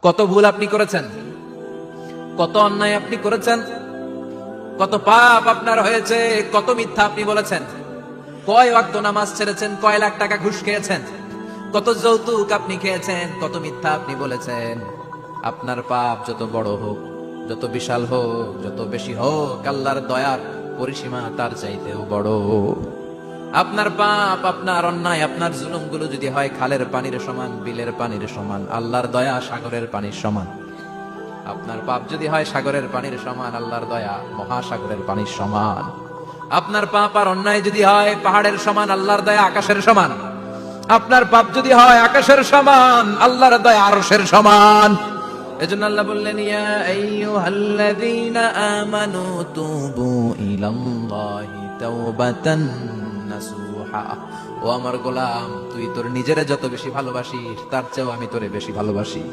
কত ভুল আপনি করেছেন, কত অন্যায় আপনি করেছেন, কত পাপ আপনার হয়েছে, কত মিথ্যা আপনি বলেছেন, কয় ওয়াক্ত নামাজ ছেড়েছেন, কয় লাখ টাকা ঘুষ খেয়েছেন, কত যৌতুক আপনি খেয়েছেন, কত মিথ্যা আপনি বলেছেন। আপনার পাপ যত বড় হোক, যত বিশাল হোক, যত বেশি হোক, আল্লাহর দয়ার পরিসীমা তার চাইতেও বড়। আপনার পাপ, আপনার অন্যায়, আপনার জুলুমগুলো যদি হয় খালের পানির সমান, বিলের পানির সমান, আল্লাহর দয়া সাগরের পানির সমান। আপনার পাপ যদি হয় সাগরের পানির সমান, আল্লাহর দয়া মহাসাগরের পানির সমান। আপনার পাপ আর অন্যায় যদি হয় পাহাড়ের সমান, আল্লাহর দয়া আকাশের সমান। আপনার পাপ যদি হয় আকাশের সমান, আল্লাহর দয়া আরশের সমান। এজন্য আল্লাহ বললেন, ইয়া আইয়ুহাল্লাযীনা আমানু তুবু ইলাল্লাহি তাওবাতান নাসুহা। ও আমার গোলাম, তুই তোর নিজেরে যত বেশি ভালোবাসিস তার চেয়েও আমি তোরে বেশি ভালোবাসি।